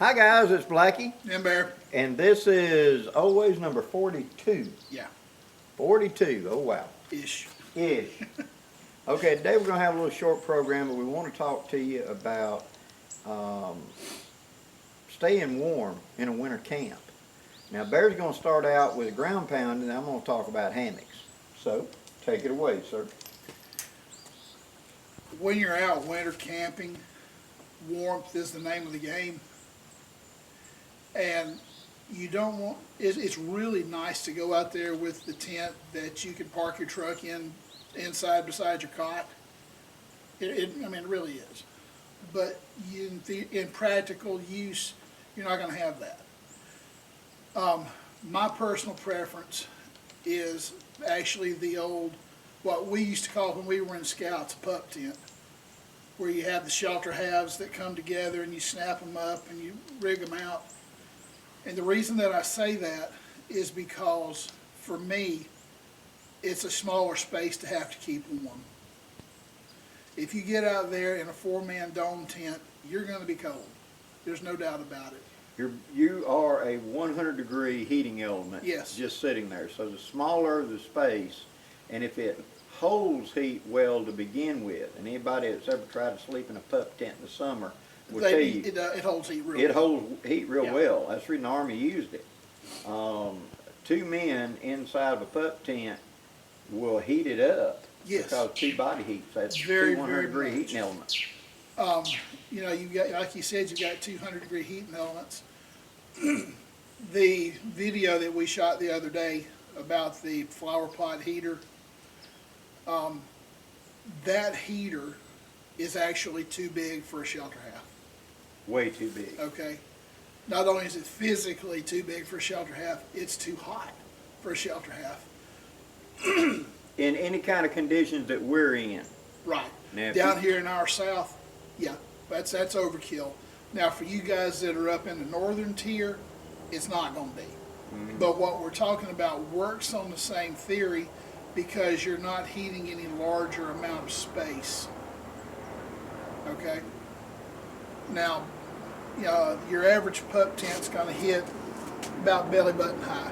Hi guys, it's Blackie. And Bear. And this is always number 42. Yeah. 42, oh wow. Ish. Ish. Okay, today we're going to have a little short program, but we want to talk to you about staying warm in a winter camp. Now Bear's going to start out with a ground pound, and I'm going to talk about hammocks. So, take it away, sir. When you're out winter camping, warmth is the name of the game. And you don't want, it's really nice to go out there with the tent that you can park your truck inside beside your cot. I mean, it really is. But in practical use, you're not going to have that. My personal preference is actually the old, what we used to call when we were in Scouts, a pup tent, where you have the shelter halves that come together and you snap them up and you rig them out. And the reason that I say that is because, for me, it's a smaller space to have to keep warm. If you get out there in a four-man dome tent, you're going to be cold. There's no doubt about it. You are a 100-degree heating element. Yes. Just sitting there. So the smaller the space, and if it holds heat well to begin with, and anybody that's ever tried to sleep in a pup tent in the summer will tell you it holds heat real well. It holds heat real Yeah. well. That's the reason the Army used it. Two men inside of a pup tent will heat it up. Yes. Because two body heats. That's Very, two 100-degree very much. heating elements. You know, you've got, like you said, you've got 200-degree heating elements. The video that we shot the other day about the flower pot heater, that heater is actually too big for a shelter half. Way too big. Okay. Not only is it physically too big for a shelter half, it's too hot for a shelter half. In any kind of conditions that we're in. Right. Now, Down here in our south, yeah, that's overkill. Now for you guys that are up in the northern tier, it's not going to be. Mm-hmm. But what we're talking about works on the same theory because you're not heating any larger amount of space. Okay? Now, your average pup tent's going to hit about belly button high.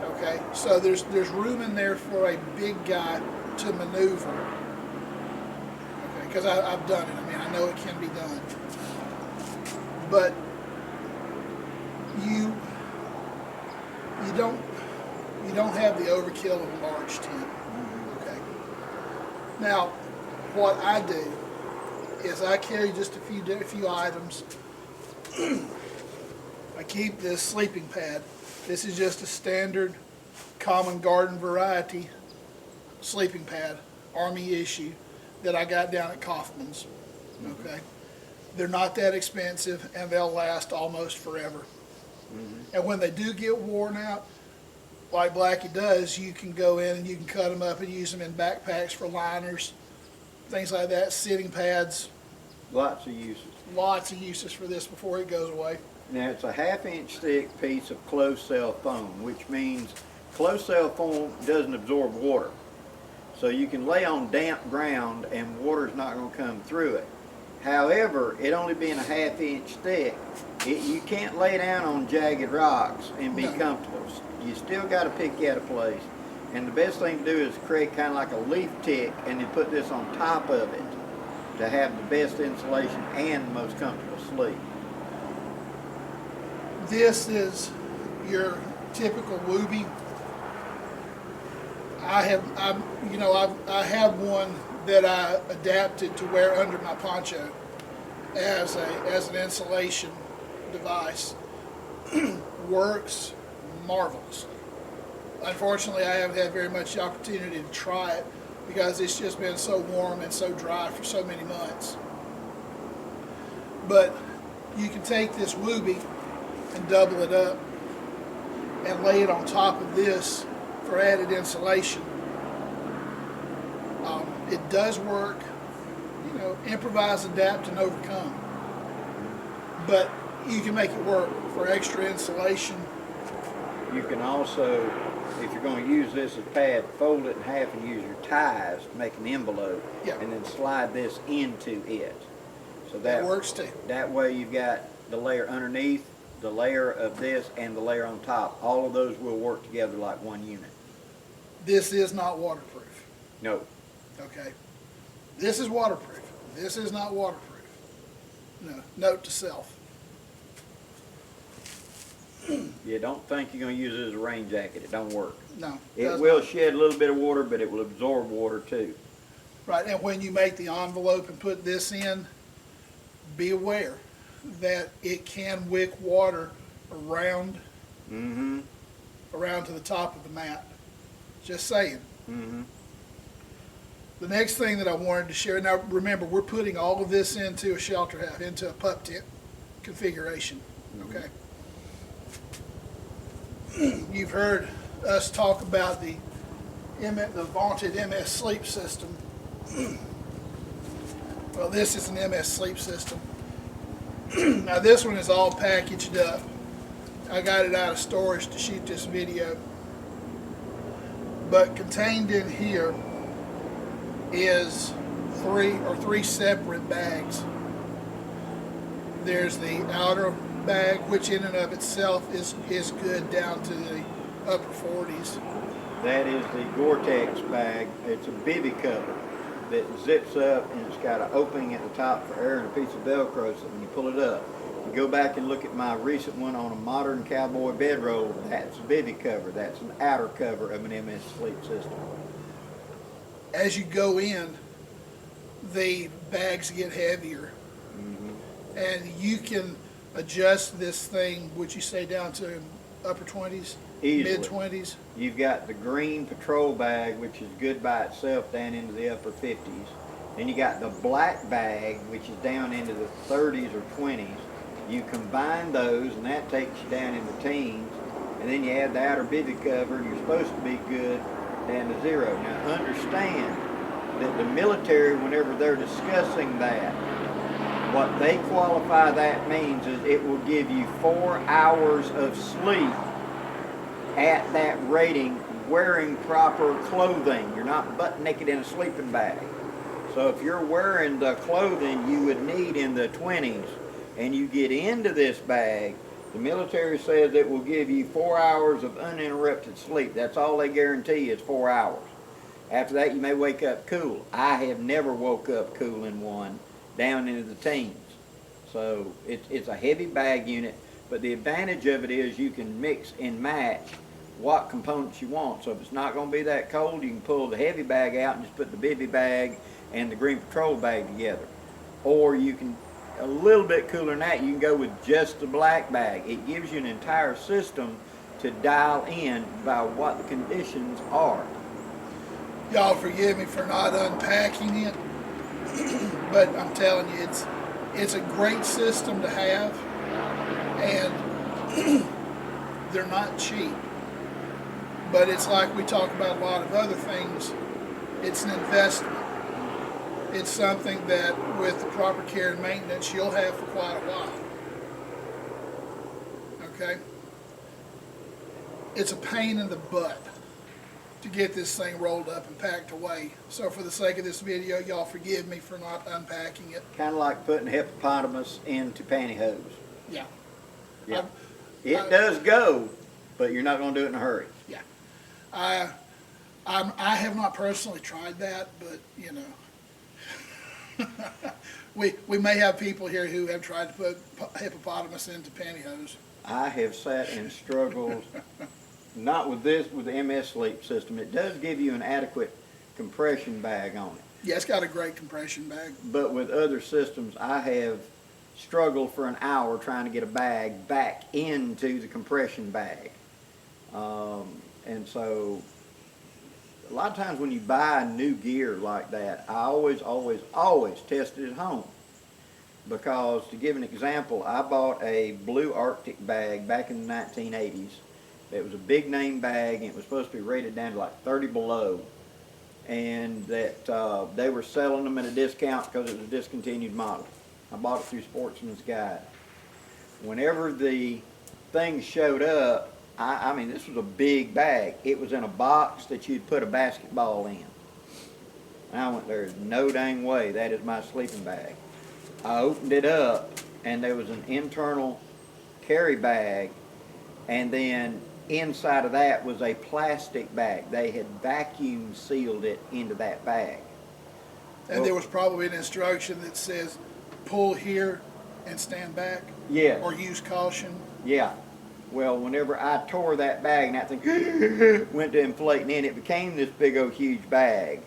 Okay? So there's room in there for a big guy to maneuver. Okay? Because I've done it. I mean, I know it can be done. But you don't have the overkill of a large tent. Okay. Now, what I do is I carry just a few items. I keep this sleeping pad. This is just a standard common garden variety sleeping pad, Army issue, that I got down at Kaufman's. Okay. They're not that expensive, and they'll last almost forever. And when they do get worn out, like Blackie does, you can go in and you can cut them up and use them in backpacks for liners, things like that, sitting pads. Lots of uses. Lots of uses for this before it goes away. Now it's a 1/2-inch thick piece of closed cell foam, which means closed cell foam doesn't absorb water. So you can lay on damp ground and water's not going to come through it. However, it only being a 1/2-inch thick, you can't lay down on jagged rocks and be comfortable. You still got to pick you out a place. And the best thing to do is create kind of like a leaf tick and then put this on top of it to have the best insulation and the most comfortable sleep. This is your typical Wooby. I have one that I adapted to wear under my poncho as an insulation device. Works marvelously. Unfortunately, I haven't had very much opportunity to try it because it's just been so warm and so dry for so many months. But you can take this Wooby and double it up and lay it on top of this for added insulation. It does work, improvise, adapt, and overcome. But you can make it work for extra insulation. You can also, if you're going to use this as pad, fold it in half and use your ties to make an envelope, Yeah. and then slide this into it. So That works too. That way you've got the layer underneath, the layer of this, and the layer on top. All of those will work together like one unit. This is not waterproof. No. Okay. This is waterproof. This is not waterproof. No. Note to self. You don't think you're going to use it as a rain jacket. It don't work. No. It will shed a little bit of water, but it will absorb water too. Right, and when you make the envelope and put this in, be aware that it can wick water around around to the top of the mat. Just saying. The next thing that I wanted to share, now remember, we're putting all of this into a shelter house, into a pup tent configuration, okay? You've heard us talk about the vaunted MS sleep system. Well, this is an MS sleep system. Now this one is all packaged up. I got it out of storage to shoot this video. But contained in here is three separate bags. There's the outer bag, which in and of itself is good down to the upper 40s. That is the Gore-Tex bag. It's a bivy cover that zips up, and it's got an opening at the top for air and a piece of Velcro, so when you pull it up, you go back and look at my recent one on a modern cowboy bedroll, that's a bivy cover. That's an outer cover of an MS sleep system. As you go in, the bags get heavier, and you can adjust this thing, would you say down to upper 20s? Easily. Mid-20s? You've got the green patrol bag, which is good by itself, down into the upper 50s. Then you got the black bag, which is down into the 30s or 20s. You combine those, and that takes you down in the teens. And then you add the outer bivy cover, and you're supposed to be good down to 0. Now understand that the military, whenever they're discussing that, what they qualify that means is it will give you 4 hours of sleep at that rating wearing proper clothing. You're not butt naked in a sleeping bag. So if you're wearing the clothing you would need in the 20s and you get into this bag, the military says it will give you 4 hours of uninterrupted sleep. That's all they guarantee is 4 hours. After that you may wake up cool. I have never woke up cool in one down into the teens. So it's a heavy bag unit, but the advantage of it is you can mix and match what components you want. So if it's not going to be that cold, you can pull the heavy bag out and just put the bivy bag and the green patrol bag together. Or you can, a little bit cooler than that, you can go with just the black bag. It gives you an entire system to dial in by what the conditions are. Y'all forgive me for not unpacking it, but I'm telling you, it's a great system to have, and they're not cheap. But it's like we talk about a lot of other things, it's an investment. It's something that with the proper care and maintenance you'll have for quite a while. Okay? It's a pain in the butt to get this thing rolled up and packed away. So for the sake of this video, y'all forgive me for not unpacking it. Kind of like putting a hippopotamus into pantyhose. Yeah. Yeah. It does go, but you're not going to do it in a hurry. Yeah. I have not personally tried that, but you know, we may have people here who have tried to put hippopotamus into pantyhose. I have sat and struggled, not with this, with the MS sleep system. It does give you an adequate compression bag on it. Yeah, it's got a great compression bag. But with other systems, I have struggled for an hour trying to get a bag back into the compression bag. And so a lot of times when you buy new gear like that, I always test it at home. Because to give an example, I bought a blue Arctic bag back in the 1980s. It was a big name bag, and it was supposed to be rated down to like 30 below. And that they were selling them at a discount because it was a discontinued model. I bought it through Sportsman's Guide. Whenever the thing showed up, I mean, this was a big bag. It was in a box that you'd put a basketball in. And I went, there's no dang way that is my sleeping bag. I opened it up, and there was an internal carry bag, and then inside of that was a plastic bag. They had vacuum sealed it into that bag. And there was probably an instruction that says, pull here and stand back. Yeah. Or use caution. Yeah. Well, whenever I tore that bag and that thing went to inflating in, it became this big old huge bag.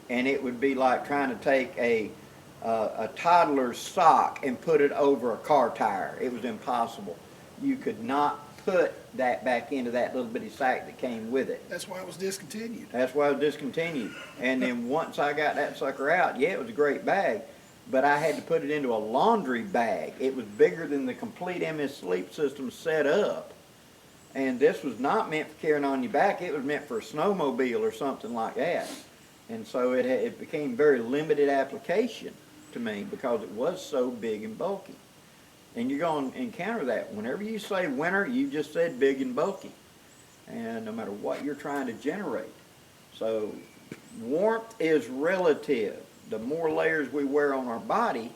And it would be like trying to take a toddler's sock and put it over a car tire. It was impossible. You could not put that back into that little bitty sack that came with it. That's why it was discontinued. That's why it was discontinued. And then once I got that sucker out, yeah, it was a great bag, but I had to put it into a laundry bag. It was bigger than the complete MS Sleep system set up. And this was not meant for carrying on your back. It was meant for a snowmobile or something like that. And so it became very limited application to me because it was so big and bulky. And you're going to encounter that. Whenever you say winter, you just said big and bulky. And no matter what you're trying to generate. So warmth is relative. The more layers we wear on our body,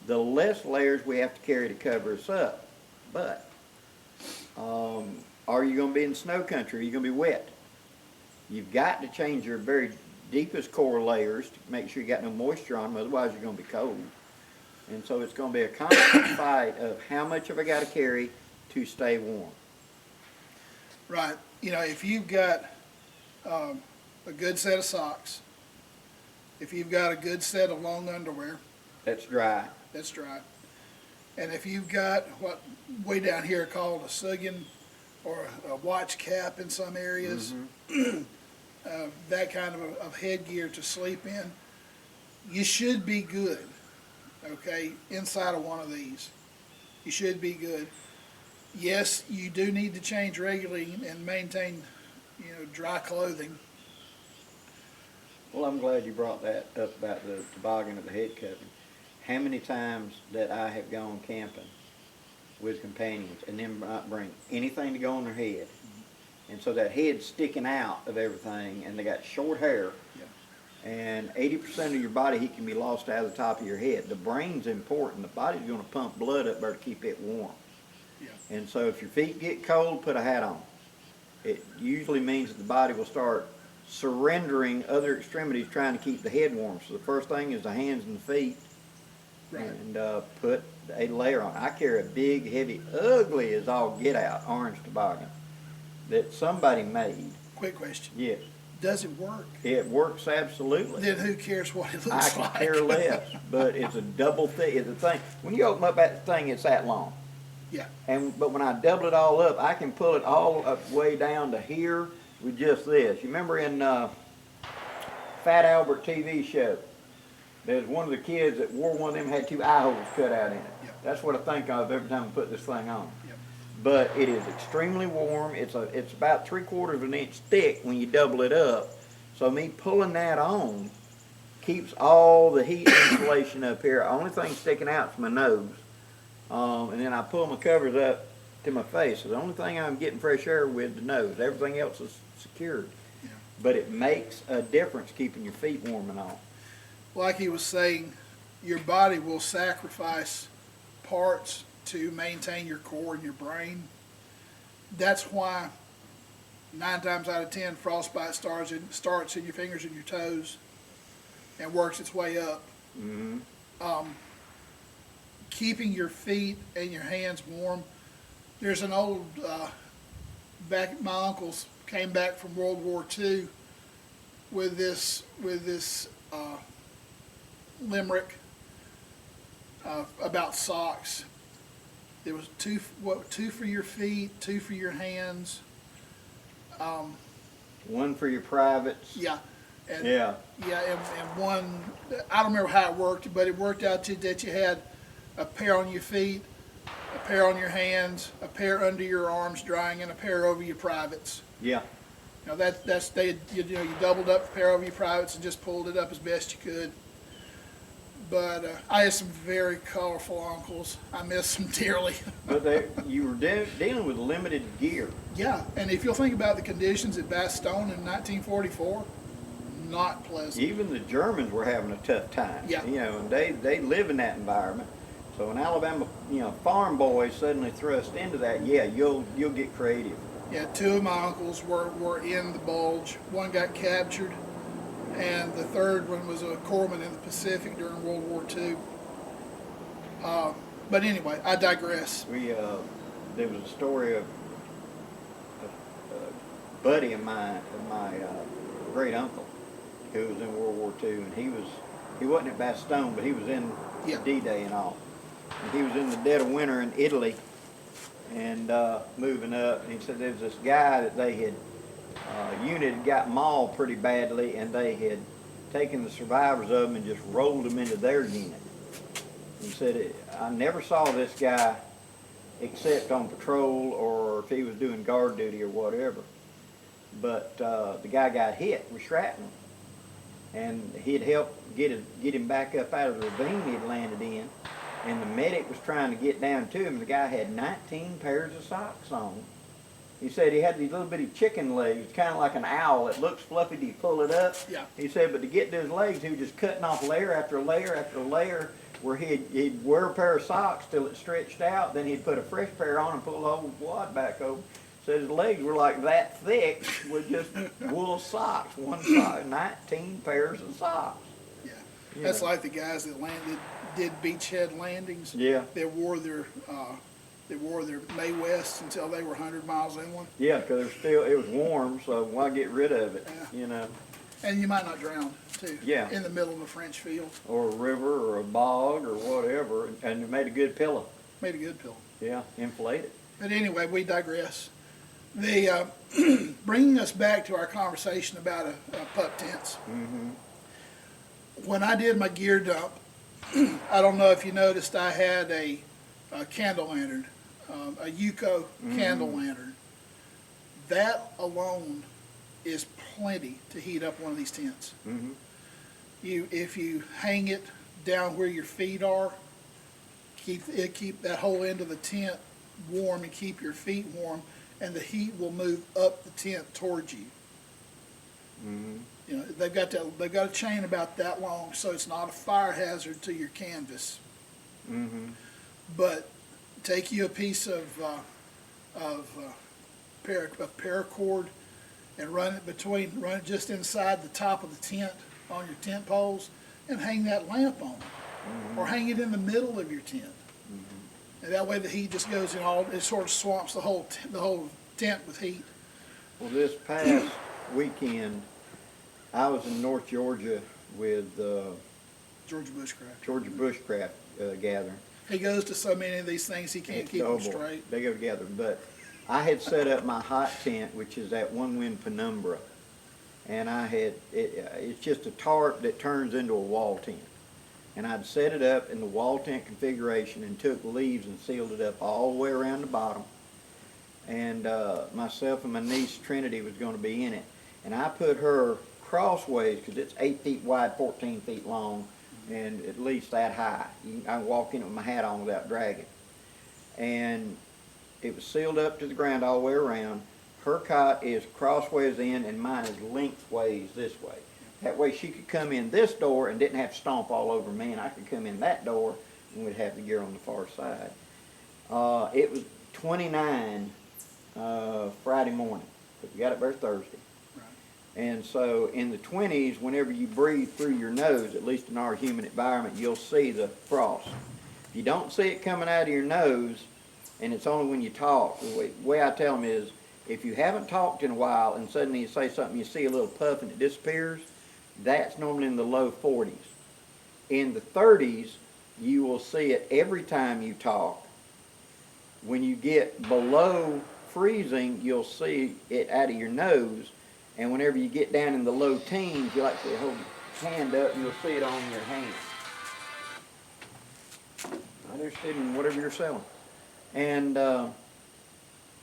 the less layers we have to carry to cover us up. But are you going to be in snow country? Are you going to be wet? You've got to change your very deepest core layers to make sure you got no moisture on them, otherwise you're going to be cold. And so it's going to be a constant fight of how much have I got to carry to stay warm. Right. You know, if you've got a good set of socks, if you've got a good set of long underwear, That's dry. that's dry. And if you've got what way down here called a suggin or a watch cap in some areas, that kind of headgear to sleep in, you should be good. Okay, inside of one of these, you should be good. Yes, you do need to change regularly and maintain, dry clothing. Well, I'm glad you brought that up about the toboggan or the head covering. How many times that I have gone camping with companions and then not bring anything to go on their head. And so that head's sticking out of everything, and they got short hair. And 80% of your body heat can be lost out of the top of your head. The brain's important. The body's going to pump blood up there to keep it warm. Yeah. And so if your feet get cold, put a hat on. It usually means that the body will start surrendering other extremities trying to keep the head warm. So the first thing is the hands and the feet. Right. And put a layer on. I carry a big, heavy, ugly as all get out orange toboggan that somebody made. Quick question. Yes. Does it work? It works absolutely. Then who cares what it I looks can like? care less, but it's a double thing. It's a thing. When you open up that thing, it's that long. Yeah. But when I double it all up, I can pull it all up way down to here with just this. You remember in Fat Albert TV show, there's one of the kids that wore one of them, had two eye holes cut out in it. Yep. That's what I think of every time I put this thing on. Yep. But it is extremely warm. It's about 3/4 of an inch thick when you double it up. So me pulling that on keeps all the heat insulation up here. Only thing sticking out is my nose. And then I pull my covers up to my face. So the only thing I'm getting fresh air with the nose. Everything else is secured. Yeah. But it makes a difference keeping your feet warm and all. Like he was saying, your body will sacrifice parts to maintain your core and your brain. That's why 9 times out of 10 frostbite starts in your fingers and your toes and works its way up. Keeping your feet and your hands warm. There's an old, my uncles came back from World War II with this limerick about socks. There was two for your feet, 2 for your hands. One for your privates. Yeah. And, Yeah. Yeah, and one, I don't remember how it worked, but it worked out that you had a pair on your feet, a pair on your hands, a pair under your arms drying, and a pair over your privates. Yeah. You know, you doubled up a pair over your privates and just pulled it up as best you could. But I had some very colorful uncles. I miss them dearly. But you were dealing with limited gear. Yeah, and if you'll think about the conditions at Bastogne in 1944, not pleasant. Even the Germans were having a tough time. Yeah. You know, and they live in that environment. So when Alabama, you know, farm boys suddenly thrust into that, yeah, you'll get creative. Yeah, two of my uncles were in the bulge. One got captured, and the third one was a corpsman in the Pacific during World War II. But anyway, I digress. There was a story of a buddy of my great uncle who was in World War II, and he wasn't at Bastogne, but he was in D-Day and all. And he was in the dead of winter in Italy, and moving up. And he said there was this guy that they had unit had got mauled pretty badly, and they had taken the survivors of them and just rolled them into their unit. He said, I never saw this guy except on patrol or if he was doing guard duty or whatever. But the guy got hit with shrapnel, and he'd helped get him back up out of the ravine he'd landed in. And the medic was trying to get down to him. The guy had 19 pairs of socks on. He said he had these little bitty chicken legs, kind of like an owl. It looks fluffy till you pull it up. Yeah. He said, but to get to his legs, he was just cutting off layer after layer after layer, where he'd wear a pair of socks till it stretched out. Then he'd put a fresh pair on and pull the whole wad back over. Said his legs were like that thick with just wool socks. One sock, 19 pairs of socks. Yeah, that's like the guys that did beachhead landings. Yeah. They wore their May Wests until they were 100 miles inland. Yeah, because it was warm, so why get rid of it? Yeah. You know. And you might not drown too. Yeah. In the middle of a French field. Or a river or a bog or whatever, and it made a good pillow. Made a good pillow. Yeah, inflated. But anyway, we digress. The bringing us back to our conversation about pup tents. Mm-hmm. When I did my gear dump, I don't know if you noticed, I had a candle lantern, a Yuko candle lantern. That alone is plenty to heat up one of these tents. Mm-hmm. If you hang it down where your feet are, keep that whole end of the tent warm and keep your feet warm, and the heat will move up the tent towards you. Mm-hmm. You know, they've got a chain about that long, so it's not a fire hazard to your canvas. Mm-hmm. But take you a piece of paracord and run it just inside the top of the tent on your tent poles, and hang that lamp on it, or hang it in the middle of your tent. And that way the heat just goes in it sort of swamps the whole tent with heat. Well, this past weekend, I was in North Georgia with Georgia Bushcraft. Georgia Bushcraft gathering. He goes to so many of these things he can't keep them straight. They go together. But I had set up my hot tent, which is that One Wind Penumbra, and it's just a tarp that turns into a wall tent. And I'd set it up in the wall tent configuration and took leaves and sealed it up all the way around the bottom. And myself and my niece Trinity was going to be in it. And I put her crossways, because it's 8 feet wide, 14 feet long, and at least that high. I can walk in it with my hat on without dragging. And it was sealed up to the ground all the way around. Her cot is crossways in, and mine is lengthways this way. That way she could come in this door and didn't have to stomp all over me, and I could come in that door and we'd have the gear on the far side. It was 29 Friday morning, but we got it there Thursday. Right. And so in the 20s, whenever you breathe through your nose, at least in our humid environment, you'll see the frost. If you don't see it coming out of your nose, and it's only when you talk, the way I tell them is, if you haven't talked in a while and suddenly you say something, you see a little puff and it disappears, that's normally in the low 40s. In the 30s, you will see it every time you talk. When you get below freezing, you'll see it out of your nose. And whenever you get down in the low teens, you'll actually hold your hand up and you'll see it on your hand. I'm interested in whatever you're selling. And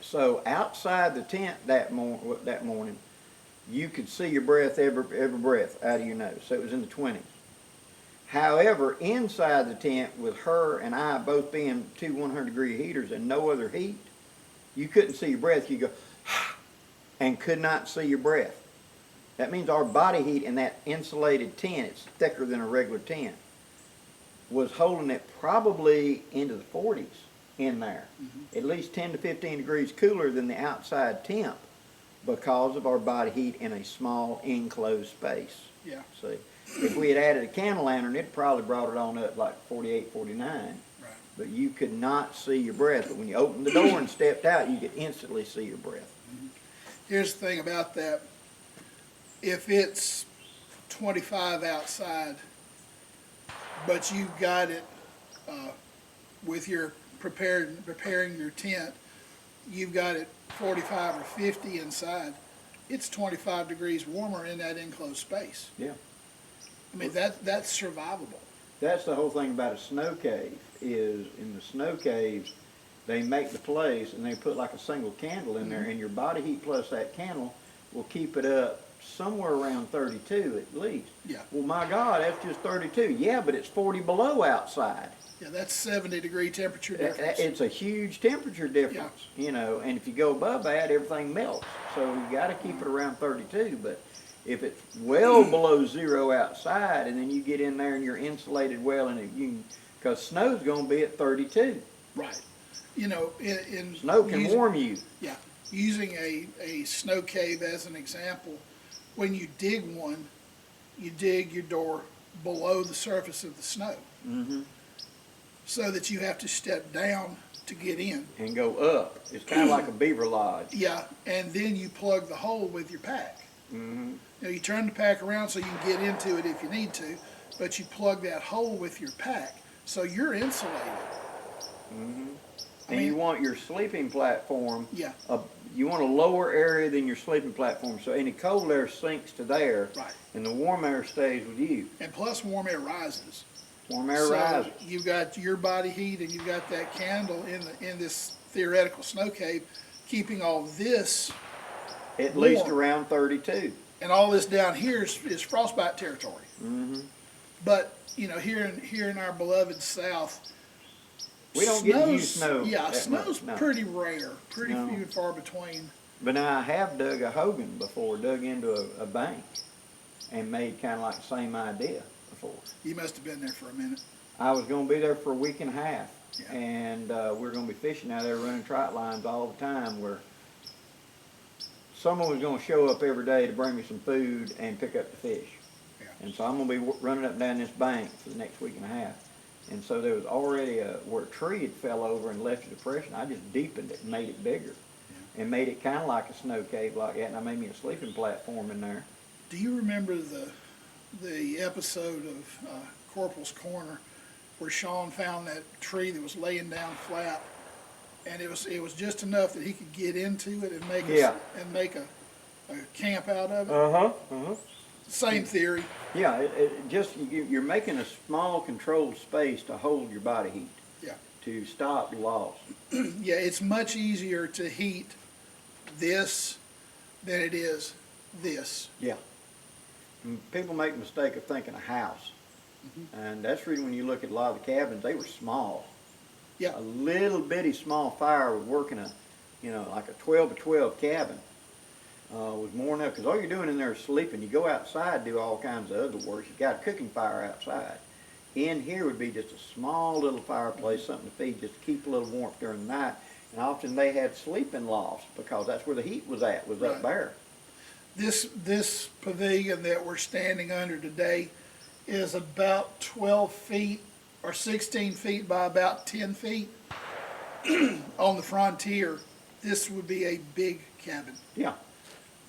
so outside the tent that morning, you could see your breath, every breath out of your nose. So it was in the 20s. However, inside the tent, with her and I both being two 100-degree heaters and no other heat, you couldn't see your breath. You go, and could not see your breath. That means our body heat in that insulated tent, it's thicker than a regular tent, was holding it probably into the 40s in there. At least 10 to 15 degrees cooler than the outside temp because of our body heat in a small enclosed space. Yeah. See, if we had added a candle lantern, it probably brought it on up like 48, 49. Right. But you could not see your breath. But when you opened the door and stepped out, you could instantly see your breath. Here's the thing about that. If it's 25 outside, but you've got it with your preparing your tent, you've got it 45 or 50 inside, it's 25 degrees warmer in that enclosed space. Yeah. I mean, that's survivable. That's the whole thing about a snow cave, is in the snow caves, they make the place and they put like a single candle in there, and your body heat plus that candle will keep it up somewhere around 32 at least. Yeah. Well, my God, that's just 32. Yeah, but it's 40 below outside. Yeah, that's 70-degree temperature difference. It's a huge temperature difference, you know, and if you go above that, everything melts. So you got to keep it around 32, but if it's well below zero outside and then you get in there and you're insulated well, and because snow's going to be at 32. Right. You know, Snow can warm you. Yeah. Using a snow cave as an example, when you dig one, you dig your door below the surface of the snow. Mm-hmm. So that you have to step down to get in. And go up. It's kind of like a beaver lodge. Yeah, and then you plug the hole with your pack. Mm-hmm. You know, you turn the pack around so you can get into it if you need to, but you plug that hole with your pack, so you're insulated. Mm-hmm. I And mean, you want your sleeping platform, yeah, you want a lower area than your sleeping platform, so any cold air sinks to there, right. and the warm air stays with you. And plus warm air rises. Warm air rises. You've got your body heat and you've got that candle in this theoretical snow cave, keeping all this At warm. least around 32. And all this down here is frostbite territory. Mm-hmm. But you know, here in our beloved South, We don't get to use snow. Yeah, that snow's much, no. pretty rare, pretty No. few and far between. But now I have dug a hogan before, dug into a bank, and made kind of like the same idea before. You must have been there for a minute. I was going to be there for a week and a half, Yeah. and we're going to be fishing out there, running trot lines all the time, where someone was going to show up every day to bring me some food and pick up the fish. Yeah. And so I'm going to be running up and down this bank for the next week and a half. And so there was already where a tree had fell over and left a depression. I just deepened it and made it bigger, and made it kind of like a snow cave like that, and I made me a sleeping platform in there. Do you remember the episode of Corporal's Corner where Sean found that tree that was laying down flat, and it was just enough that he could get into it and make a camp out of it? Same theory. Yeah, you're making a small controlled space to hold your body heat. Yeah. To stop loss. Yeah, it's much easier to heat this than it is this. Yeah. People make the mistake of thinking a house. And that's really when you look at a lot of the cabins, they were small. Yeah. A little bitty small fire would work in like a 12 by 12 cabin. Was more enough, because all you're doing in there is sleeping. You go outside, do all kinds of other work. You got a cooking fire outside. In here would be just a small little fireplace, something to feed, just to keep a little warmth during the night. And often they had sleeping lofts, because that's where the heat was at, was up there. This pavilion that we're standing under today is about 12 feet or 16 feet by about 10 feet. On the frontier, this would be a big cabin. Yeah.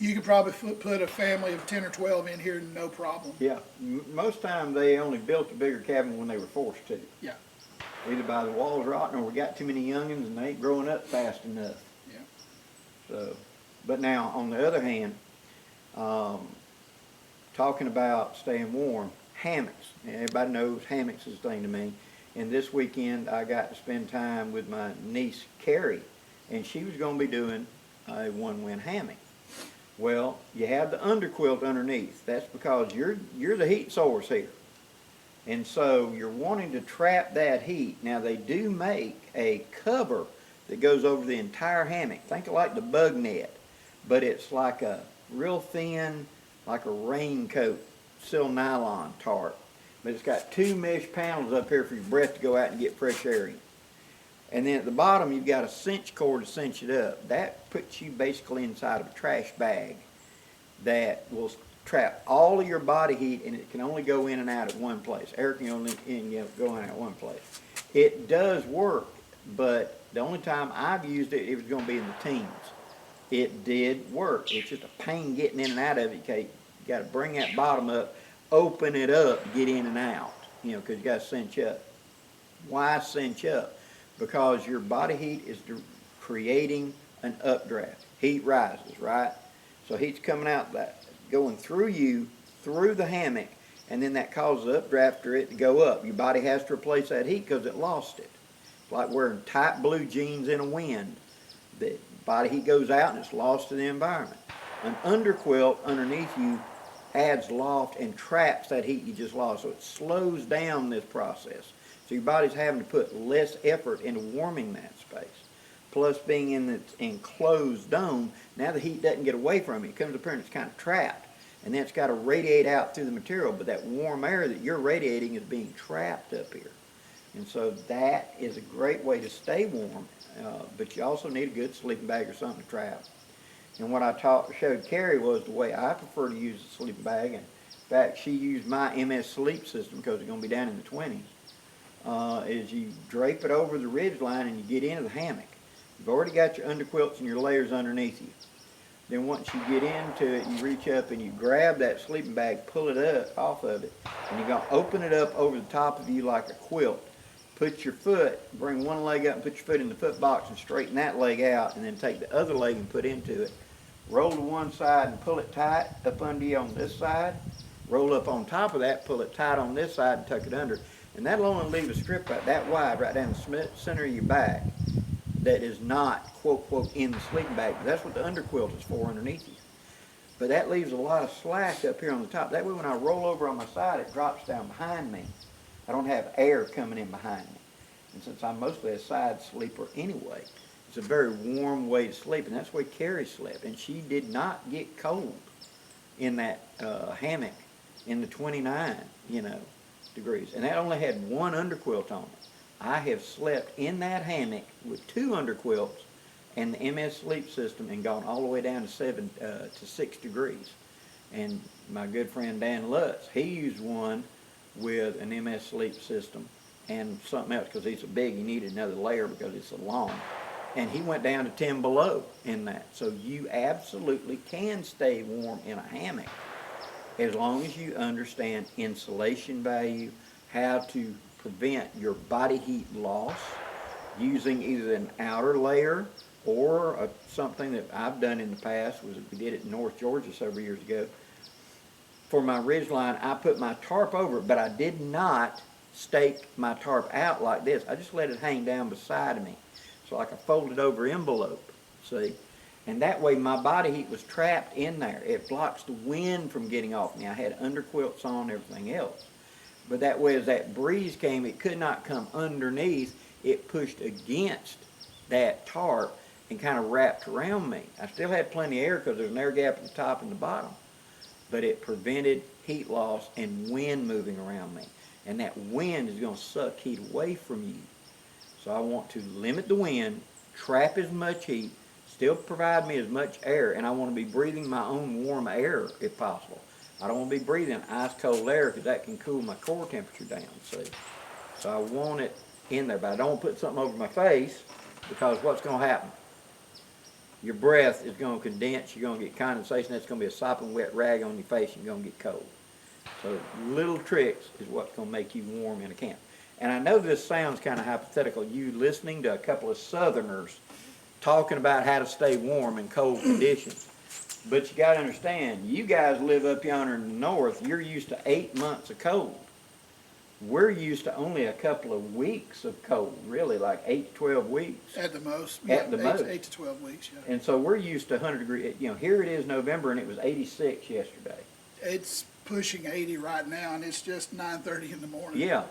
You could probably put a family of 10 or 12 in here, no problem. Yeah. Most times they only built a bigger cabin when they were forced to. Yeah. Either by the walls rotting, or we got too many youngins and they ain't growing up fast enough. Yeah. So, but now on the other hand, talking about staying warm, hammocks. Everybody knows hammocks is a thing to me. And this weekend I got to spend time with my niece Carrie, and she was going to be doing a one-wind hammock. Well, you have the underquilt underneath. That's because you're the heat source here. And so you're wanting to trap that heat. Now they do make a cover that goes over the entire hammock. Think of like the bug net, but it's like a real thin like a raincoat, silk nylon tarp. But it's got 2 mesh panels up here for your breath to go out and get fresh air in. And then at the bottom, you've got a cinch cord to cinch it up. That puts you basically inside of a trash bag that will trap all of your body heat, and it can only go in and out at one place. Air can only go in and out one place. It does work, but the only time I've used it, it was going to be in the teens. It did work. It's just a pain getting in and out of it. You got to bring that bottom up, open it up to get in and out, because you got to cinch up. Why cinch up? Because your body heat is creating an updraft. Heat rises, right? So heat's coming out, going through you, through the hammock, and then that causes updraft for it to go up. Your body has to replace that heat because it lost it. It's like wearing tight blue jeans in a wind. The body heat goes out and it's lost to the environment. An underquilt underneath you adds loft and traps that heat you just lost, so it slows down this process. So your body's having to put less effort into warming that space. Plus being in the enclosed dome, now the heat doesn't get away from it. It comes up here and it's kind of trapped. And then it's got to radiate out through the material, but that warm air that you're radiating is being trapped up here. And so that is a great way to stay warm, but you also need a good sleeping bag or something to trap. And what I showed Carrie was the way I prefer to use the sleeping bag. And in fact, she used my MS Sleep system because it's going to be down in the 20s. Is you drape it over the ridge line and you get into the hammock. You've already got your underquilts and your layers underneath you. Then once you get into it, you reach up and you grab that sleeping bag, pull it up off of it, and you're going to open it up over the top of you like a quilt. Put your foot, bring one leg up and put your foot in the foot box and straighten that leg out, and then take the other leg and put into it. Roll to one side and pull it tight up under you on this side. Roll up on top of that, pull it tight on this side and tuck it under. And that'll only leave a strip that wide right down the center of your back that is not, quote, quote, in the sleeping bag. That's what the underquilt is for underneath you. But that leaves a lot of slack up here on the top. That way when I roll over on my side, it drops down behind me. I don't have air coming in behind me. And since I'm mostly a side sleeper anyway, it's a very warm way to sleep. And that's the way Carrie slept. And she did not get cold in that hammock in the 29, degrees. And that only had one underquilt on it. I have slept in that hammock with 2 underquilts and the MS Sleep system and gone all the way down to 6 degrees. And my good friend Dan Lutz, he used one with an MS Sleep system and something else because he's so big he needed another layer because it's so long. And he went down to 10 below in that. So you absolutely can stay warm in a hammock as long as you understand insulation value, how to prevent your body heat loss using either an outer layer or something that I've done in the past. We did it in North Georgia several years ago. For my ridgeline, I put my tarp over it, but I did not stake my tarp out like this. I just let it hang down beside me. So like a folded over envelope, see? And that way my body heat was trapped in there. It blocks the wind from getting off me. I had underquilts on, everything else. But that way as that breeze came, it could not come underneath. It pushed against that tarp and kind of wrapped around me. I still had plenty of air because there's an air gap at the top and the bottom. But it prevented heat loss and wind moving around me. And that wind is going to suck heat away from you. So I want to limit the wind, trap as much heat, still provide me as much air, and I want to be breathing my own warm air if possible. I don't want to be breathing ice cold air because that can cool my core temperature down, see? So I want it in there, but I don't want to put something over my face because what's going to happen? Your breath is going to condense, you're going to get condensation, that's going to be a sopping wet rag on your face, and you're going to get cold. So little tricks is what's going to make you warm in a camp. And I know this sounds kind of hypothetical, you listening to a couple of Southerners talking about how to stay warm in cold conditions. But you got to understand, you guys live up yonder in the north, you're used to 8 months of cold. We're used to only a couple of weeks of cold, really, like 8 to 12 weeks. At the most. At the most. 8 to 12 weeks, yeah. And so we're used to 100 degrees. Here it is November and it was 86 yesterday. It's pushing 80 right now and it's just 9:30 in the morning. Yeah.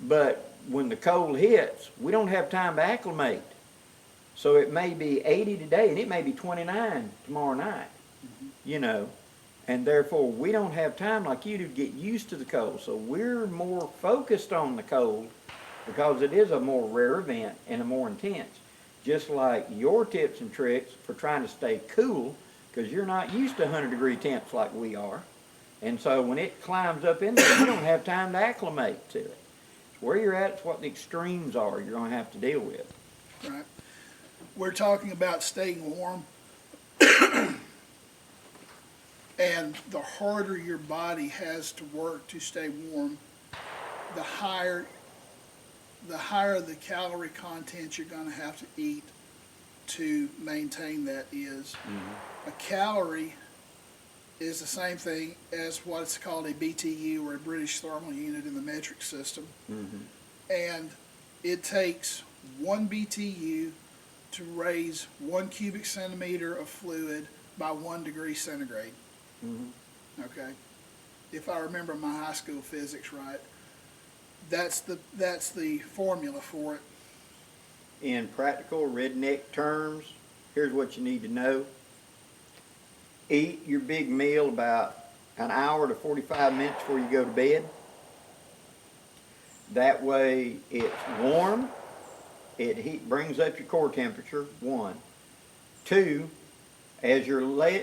But when the cold hits, we don't have time to acclimate. So it may be 80 today and it may be 29 tomorrow night, And therefore, we don't have time like you do to get used to the cold. So we're more focused on the cold because it is a more rare event and a more intense. Just like your tips and tricks for trying to stay cool, because you're not used to 100-degree temps like we are. And so when it climbs up in there, you don't have time to acclimate to it. Where you're at is what the extremes are you're going to have to deal with. Right. We're talking about staying warm. And the harder your body has to work to stay warm, the higher the calorie content you're going to have to eat to maintain that is. A calorie is the same thing as what's called a BTU, or a British thermal unit, in the metric system. And it takes 1 BTU to raise 1 cubic centimeter of fluid by 1 degree centigrade. Okay, if I remember my high school physics right, that's the formula for it. In practical redneck terms, here's what you need to know. Eat your big meal about an hour to 45 minutes before you go to bed. That way it's warm, it brings up your core temperature, 1. 2, as you're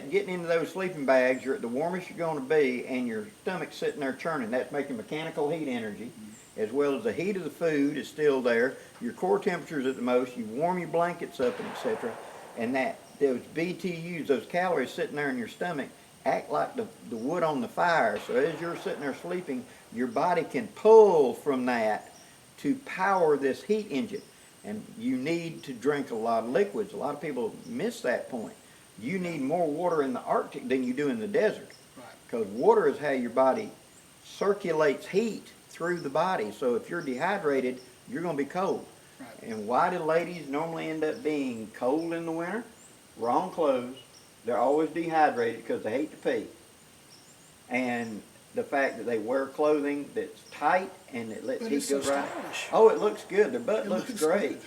getting into those sleeping bags, you're at the warmest you're going to be, and your stomach's sitting there churning. That's making mechanical heat energy, as well as the heat of the food is still there. Your core temperature's at the most. You warm your blankets up, and etc. And those BTUs, those calories sitting there in your stomach, act like the wood on the fire. So as you're sitting there sleeping, your body can pull from that to power this heat engine. And you need to drink a lot of liquids. A lot of people miss that point. You need more water in the Arctic than you do in the desert. Because water is how your body circulates heat through the body. So if you're dehydrated, you're going to be cold. And why do ladies normally end up being cold in the winter? Wrong clothes. They're always dehydrated because they hate to pee. And the fact that they wear clothing that's tight and it lets heat go right. Oh, it looks good. Their butt looks great.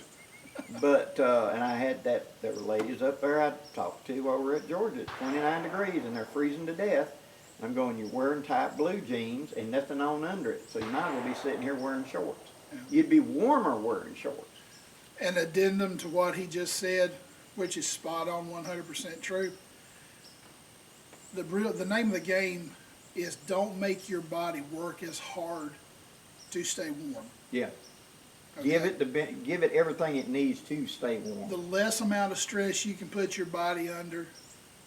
But, and I had there were ladies up there I talked to while we were at Georgia. It's 29 degrees and they're freezing to death. I'm going, you're wearing tight blue jeans and nothing on under it. So you might as well be sitting here wearing shorts. You'd be warmer wearing shorts. An addendum to what he just said, which is spot on, 100% true. The name of the game is don't make your body work as hard to stay warm. Yeah. Okay? Give it everything it needs to stay warm. The less amount of stress you can put your body under,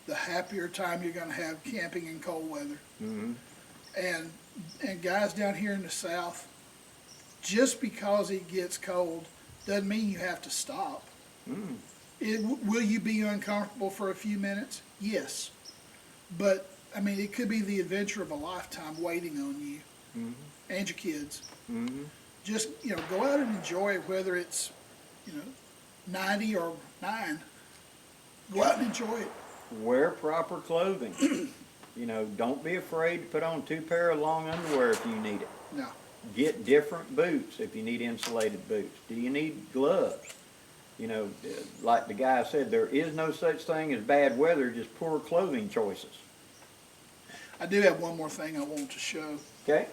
the happier time you're going to have camping in cold weather. And guys down here in the South, just because it gets cold doesn't mean you have to stop. Will you be uncomfortable for a few minutes? Yes. But, I mean, it could be the adventure of a lifetime waiting on you and your kids. Just, go out and enjoy it, whether it's, 90 or 9. Go out and enjoy it. Wear proper clothing. Don't be afraid to put on 2 pair of long underwear if you need it. No. Get different boots if you need insulated boots. Do you need gloves? Like the guy said, there is no such thing as bad weather, just poor clothing choices. I do have one more thing I want to show. Okay.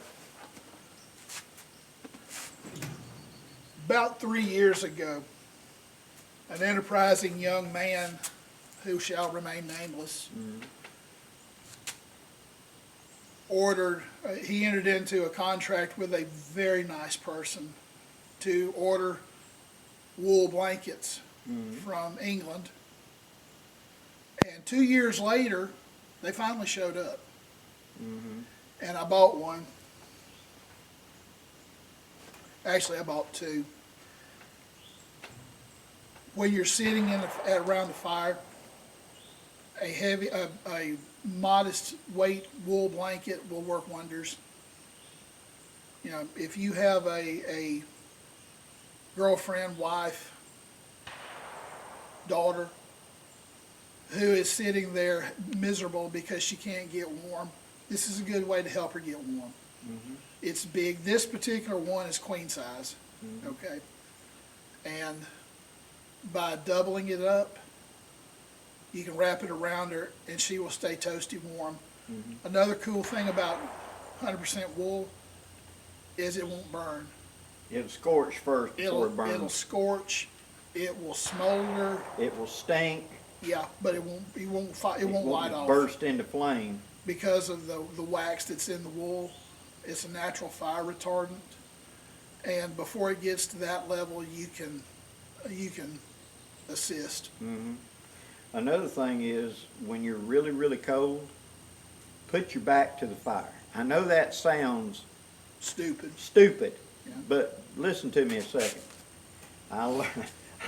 About 3 years ago, an enterprising young man who shall remain nameless he entered into a contract with a very nice person to order wool blankets from England. And 2 years later, they finally showed up. And I bought one. Actually, I bought 2. When you're sitting around the fire, a modest weight wool blanket will work wonders. If you have a girlfriend, wife, daughter who is sitting there miserable because she can't get warm, this is a good way to help her get warm. It's big. This particular one is queen size. Okay, and by doubling it up, you can wrap it around her and she will stay toasty warm Another cool thing about 100% wool is it won't burn. It'll scorch first before it burns. It'll scorch. It will smolder. It will stink. Yeah, but it won't light off burst into flame because of the wax that's in the wool. It's a natural fire retardant, and before it gets to that level, you can assist. Another thing is when you're really, really cold, put your back to the fire. I know that sounds Stupid. Yeah. But listen to me a second. I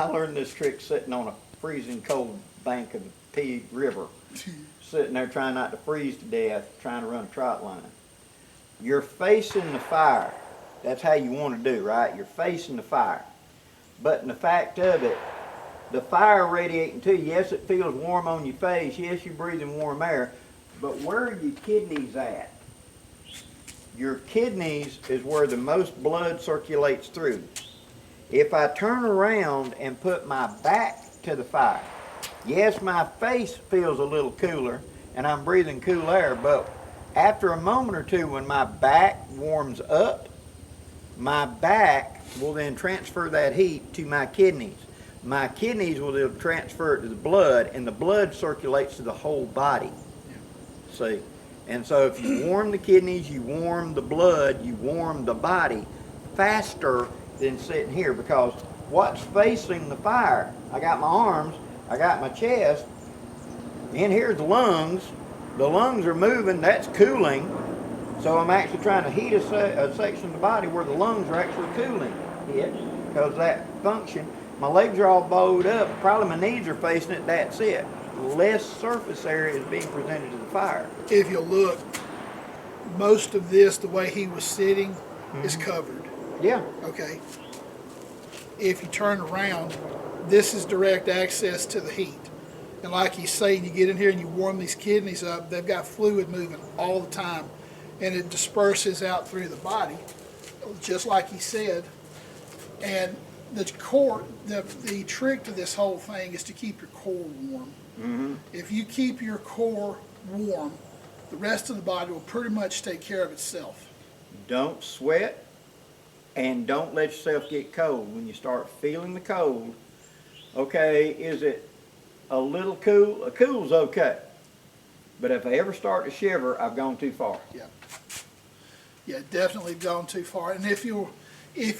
learned this trick sitting on a freezing cold bank of the Pig River, sitting there trying not to freeze to death, trying to run a trot line. You're facing the fire. That's how you want to do, right? You're facing the fire. But in the fact of it, the fire radiating to you, yes, it feels warm on your face. Yes, you're breathing warm air. But where are your kidneys at? Your kidneys is where the most blood circulates through. If I turn around and put my back to the fire, yes, my face feels a little cooler and I'm breathing cool air, but after a moment or two when my back warms up, my back will then transfer that heat to my kidneys. My kidneys will then transfer it to the blood, and the blood circulates to the whole body. See? And so if you warm the kidneys, you warm the blood, you warm the body faster than sitting here, because what's facing the fire? I got my arms, I got my chest, and here's the lungs. The lungs are moving, that's cooling. So I'm actually trying to heat a section of the body where the lungs are actually cooling it, because that function. My legs are all bowed up, probably my knees are facing it, that's it. Less surface area is being presented to the fire. If you look, most of this, the way he was sitting, is covered. Yeah. Okay. If you turn around, this is direct access to the heat. And like he's saying, you get in here and you warm these kidneys up, they've got fluid moving all the time, and it disperses out through the body, just like he said. And the trick to this whole thing is to keep your core warm. If you keep your core warm, the rest of the body will pretty much take care of itself. Don't sweat, and don't let yourself get cold. When you start feeling the cold, okay, is it a little cool? A cool's okay. But if I ever start to shiver, I've gone too far. Yeah, definitely gone too far. And if you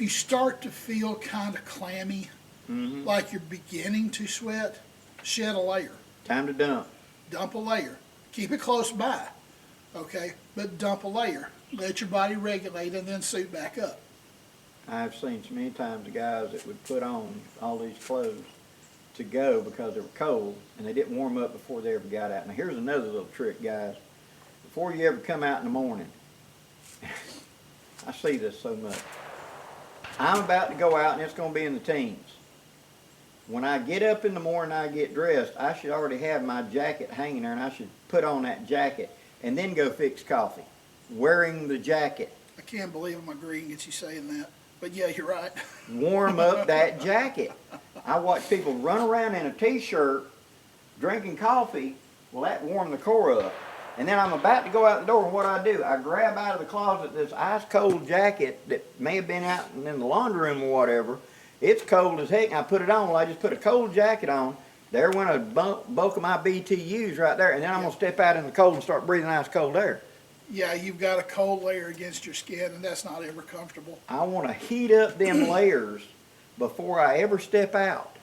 start to feel kind of clammy, like you're beginning to sweat, shed a layer. Time to dump. Dump a layer. Keep it close by, okay? But dump a layer. Let your body regulate and then suit back up. I've seen so many times the guys that would put on all these clothes to go because they were cold and they didn't warm up before they ever got out. Now here's another little trick, guys. Before you ever come out in the morning, I see this so much. I'm about to go out and it's going to be in the teens. When I get up in the morning and I get dressed, I should already have my jacket hanging there, and I should put on that jacket and then go fix coffee, wearing the jacket. I can't believe I'm agreeing with you saying that. But yeah, you're right. Warm up that jacket. I watch people run around in a t-shirt drinking coffee. Well, that warmed the core up. And then I'm about to go out the door, and what do? I grab out of the closet this ice cold jacket that may have been out in the laundry room or whatever. It's cold as heck, and I put it on. Well, I just put a cold jacket on. There went a bulk of my BTUs right there, and then I'm going to step out in the cold and start breathing ice cold air. Yeah, you've got a cold layer against your skin, and that's not ever comfortable. I want to heat up them layers before I ever step out.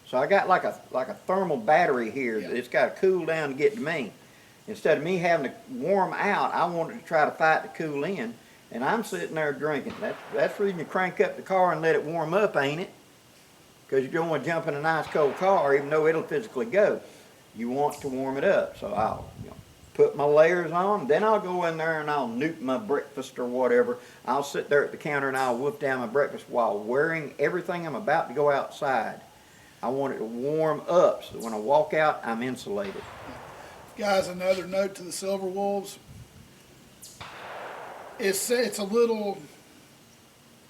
So I got like a thermal battery here. Yeah. It's got to cool down to get to me. Instead of me having to warm out, I wanted to try to fight to cool in. And I'm sitting there drinking. That's the reason you crank up the car and let it warm up, ain't it? Because you don't want to jump in a nice cold car, even though it'll physically go. You want to warm it up. So I'll put my layers on, then I'll go in there and I'll nuke my breakfast or whatever. I'll sit there at the counter and I'll wolf down my breakfast while wearing everything I'm about to go outside. I want it to warm up so that when I walk out, I'm insulated. Guys, another note to the silver wolves. It's a little,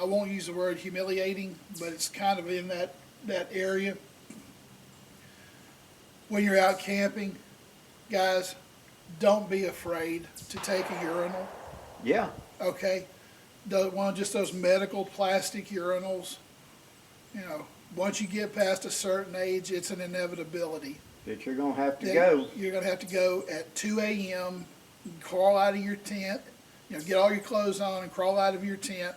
I won't use the word humiliating, but it's kind of in that area. When you're out camping, guys, don't be afraid to take a urinal, Yeah. okay? One of just those medical plastic urinals, you know, once you get past a certain age, it's an inevitability. That you're gonna have to That go. You're gonna have to go at 2 a.m., crawl out of your tent, you know, get all your clothes on and crawl out of your tent,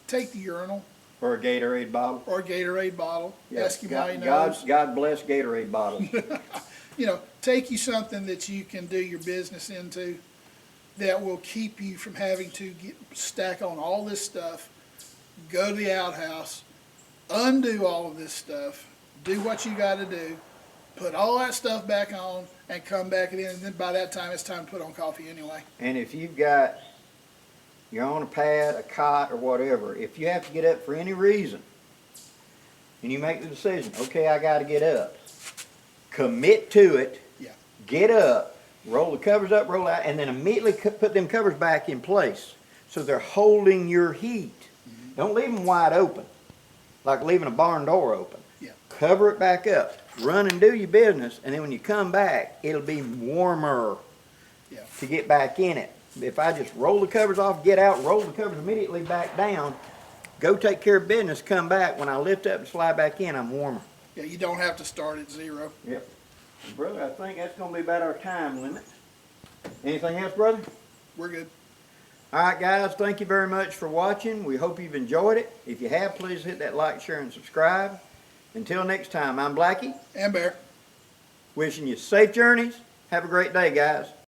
take the urinal Or a Gatorade bottle. or a Gatorade bottle, Yeah, ask him how he God, knows. God bless Gatorade bottles. You know, take you something that you can do your business into that will keep you from having to stack on all this stuff, go to the outhouse, undo all of this stuff, do what you got to do, put all that stuff back on, and come back in, and then by that time it's time to put on coffee anyway. And if you're on a pad, a cot, or whatever, if you have to get up for any reason, and you make the decision, okay, I got to get up, commit to it, Yeah. get up, roll the covers up, roll out, and then immediately put them covers back in place so they're holding your heat. Don't leave them wide open, like leaving a barn door open. Yeah. Cover it back up, run and do your business, and then when you come back, it'll be warmer Yeah. to get back in it. If I just roll the covers off, get out, roll the covers immediately back down, go take care of business, come back, when I lift up and slide back in, I'm warmer. Yeah, you don't have to start at zero. Yep. Brother, I think that's going to be about our time limit. Anything else, brother? We're good. All right, guys, thank you very much for watching. We hope you've enjoyed it. If you have, please hit that like, share, and subscribe. Until next time, I'm Blackie, And Bear. wishing you safe journeys. Have a great day, guys.